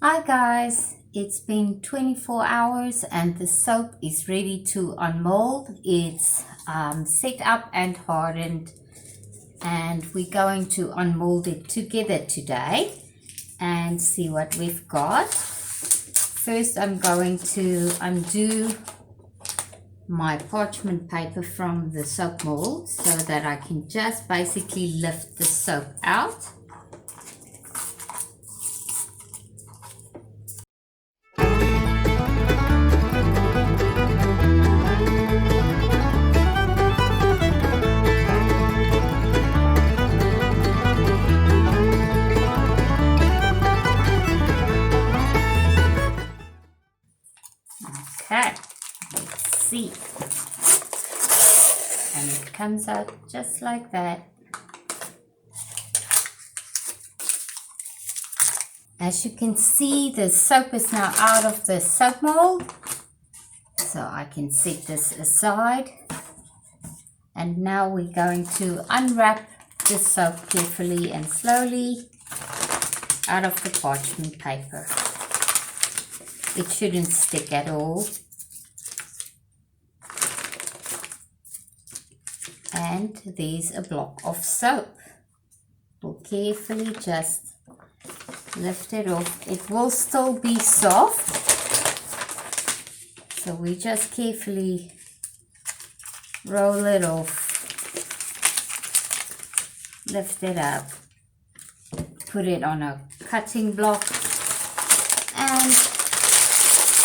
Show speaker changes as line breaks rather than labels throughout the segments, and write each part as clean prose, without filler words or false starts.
Hi guys, it's been 24 hours and the soap is ready to unmold. It's set up and hardened, and we're going to unmold it together today and see what we've got. First, I'm going to undo my parchment paper from the soap mold so that I can just basically lift the soap out. Okay, let's see. And it comes out just like that. As you can see, the soap is now out of the soap mold, so I can set this aside. And now we're going to unwrap the soap carefully and slowly out of the parchment paper. It shouldn't stick at all. And there's a block of soap. We'll carefully just lift it off. It will still be soft, so we just carefully roll it off, lift it up, put it on a cutting block, and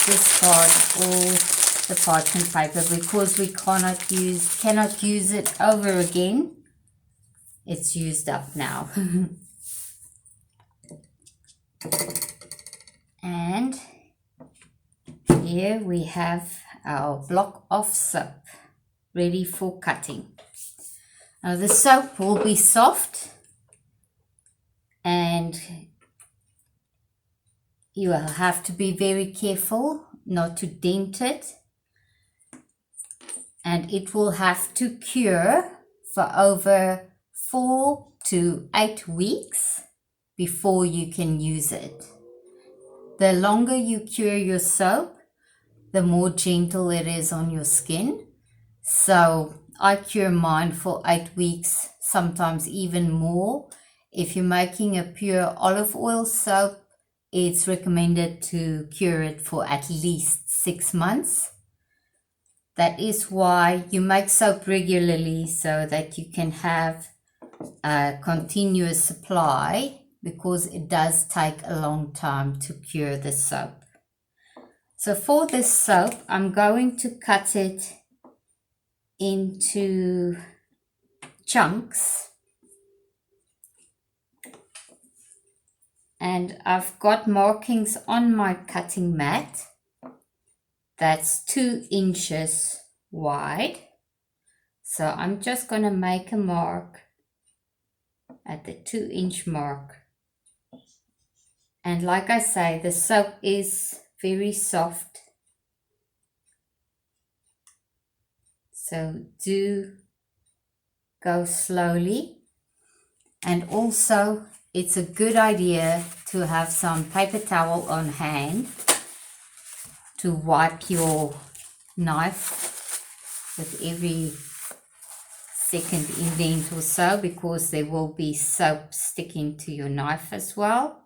discard all the parchment paper because we cannot use it over again. It's used up now. And here we have our block of soap ready for cutting. Now the soap will be soft and you will have to be very careful not to dent it, and it will have to cure for over 4 to 8 weeks before you can use it. The longer you cure your soap, the more gentle it is on your skin. So I cure mine for 8 weeks, sometimes even more. If you're making a pure olive oil soap, it's recommended to cure it for at least 6 months. That is why you make soap regularly, so that you can have a continuous supply, because it does take a long time to cure the soap. So for this soap, I'm going to cut it into chunks, and I've got markings on my cutting mat that's 2 inches wide. So I'm just going to make a mark at the 2-inch mark. And like I say, the soap is very soft, so do go slowly. And also it's a good idea to have some paper towel on hand to wipe your knife with every second indent or so, because there will be soap sticking to your knife as well.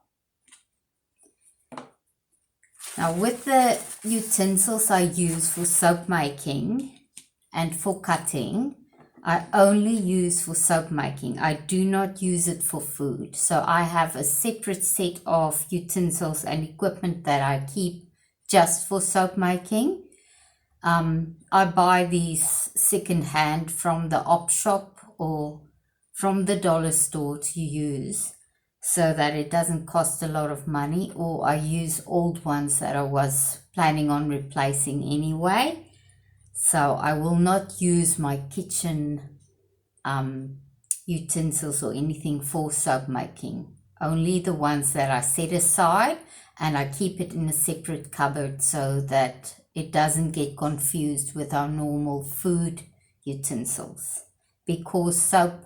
Now with the utensils I use for soap making and for cutting, I only use for soap making. I do not use it for food. So I have a separate set of utensils and equipment that I keep just for soap making. I buy these second-hand from the op shop or from the dollar store to use, so that it doesn't cost a lot of money, or I use old ones that I was planning on replacing anyway. So I will not use my kitchen utensils or anything for soap making. Only the ones that I set aside, and I keep it in a separate cupboard so that it doesn't get confused with our normal food utensils, because soap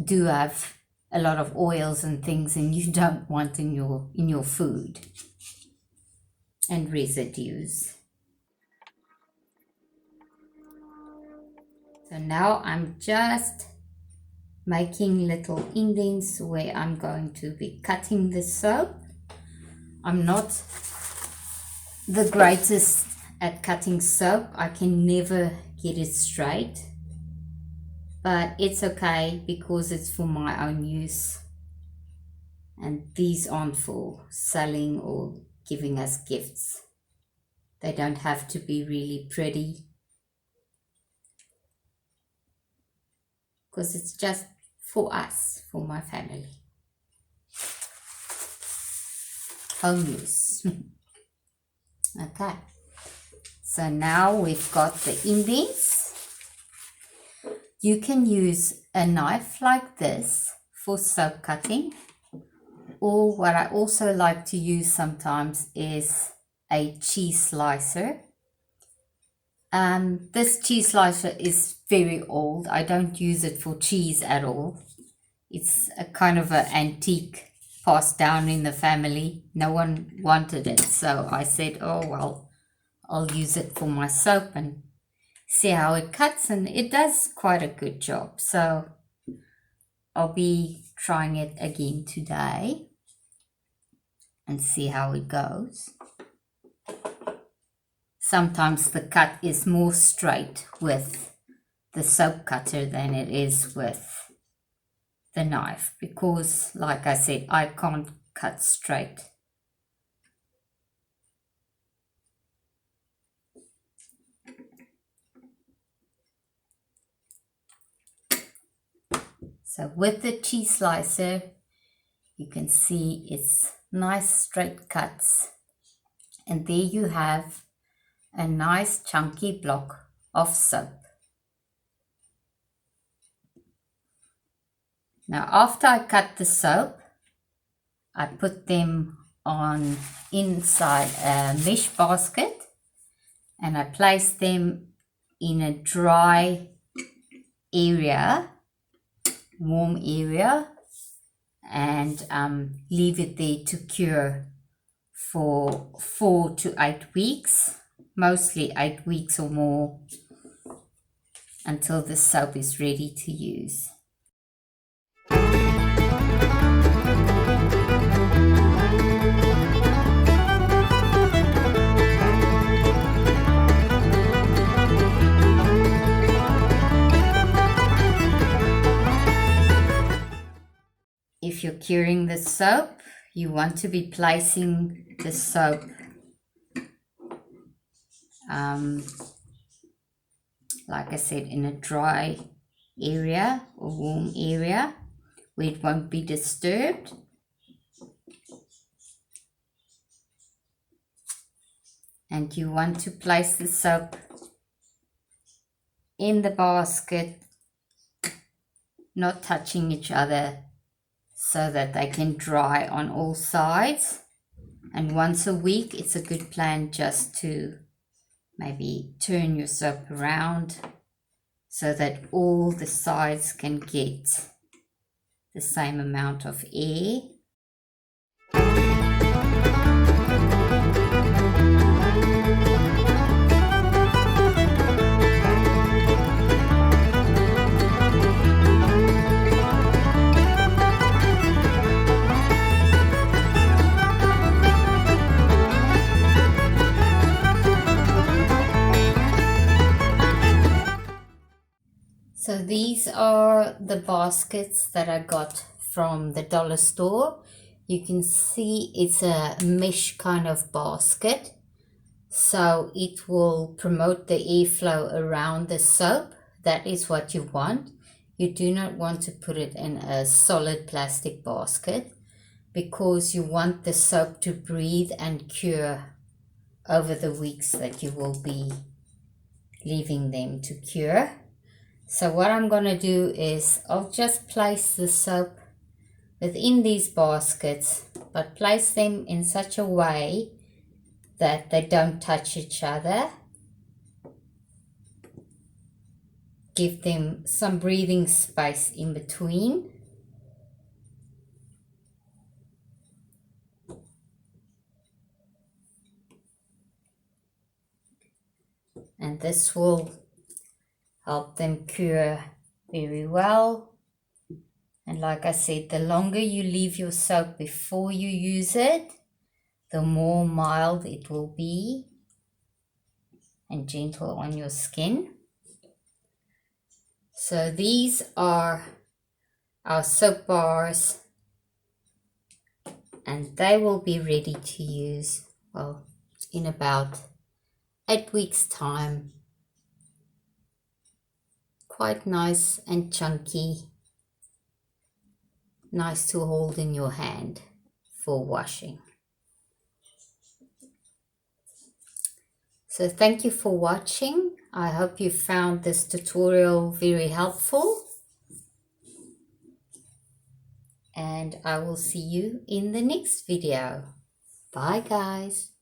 do have a lot of oils and things and you don't want in your food, and residues. So now I'm just making little indents where I'm going to be cutting the soap. I'm not the greatest at cutting soap. I can never get it straight, but it's okay because it's for my own use, and these aren't for selling or giving us gifts. They don't have to be really pretty, because it's just for us, for my family, home use. Okay, so now we've got the indents. You can use a knife like this for soap cutting, or what I also like to use sometimes is a cheese slicer. This cheese slicer is very old. I don't use it for cheese at all. It's a kind of an antique passed down in the family. No one wanted it, so I said, oh well, I'll use it for my soap and see how it cuts, and it does quite a good job. So I'll be trying it again today and see how it goes. Sometimes the cut is more straight with the soap cutter than it is with the knife, because like I said, I can't cut straight. So with the cheese slicer, you can see it's nice straight cuts, and there you have a nice chunky block of soap. Now after I cut the soap, I put them on inside a mesh basket, and I place them in a dry area, warm area, and leave it there to cure for 4 to 8 weeks, mostly 8 weeks or more, until the soap is ready to use. If you're curing the soap, you want to be placing the soap like I said, in a dry area or warm area where it won't be disturbed. And you want to place the soap in the basket, not touching each other, so that they can dry on all sides. And once a week, it's a good plan just to maybe turn your soap around so that all the sides can get the same amount of air. So these are the baskets that I got from the dollar store. You can see it's a mesh kind of basket, so it will promote the airflow around the soap. That is what you want. You do not want to put it in a solid plastic basket, because you want the soap to breathe and cure over the weeks that you will be leaving them to cure. So what I'm going to do is I'll just place the soap within these baskets, but place them in such a way that they don't touch each other. Give them some breathing space in between. and this will help them cure very well. And like I said, the longer you leave your soap before you use it, the more mild it will be and gentle on your skin. So these are our soap bars, and they will be ready to use, well, in about 8 weeks time. Quite nice and chunky, nice to hold in your hand for washing. So thank you for watching. I hope you found this tutorial very helpful, and I will see you in the next video. Bye guys.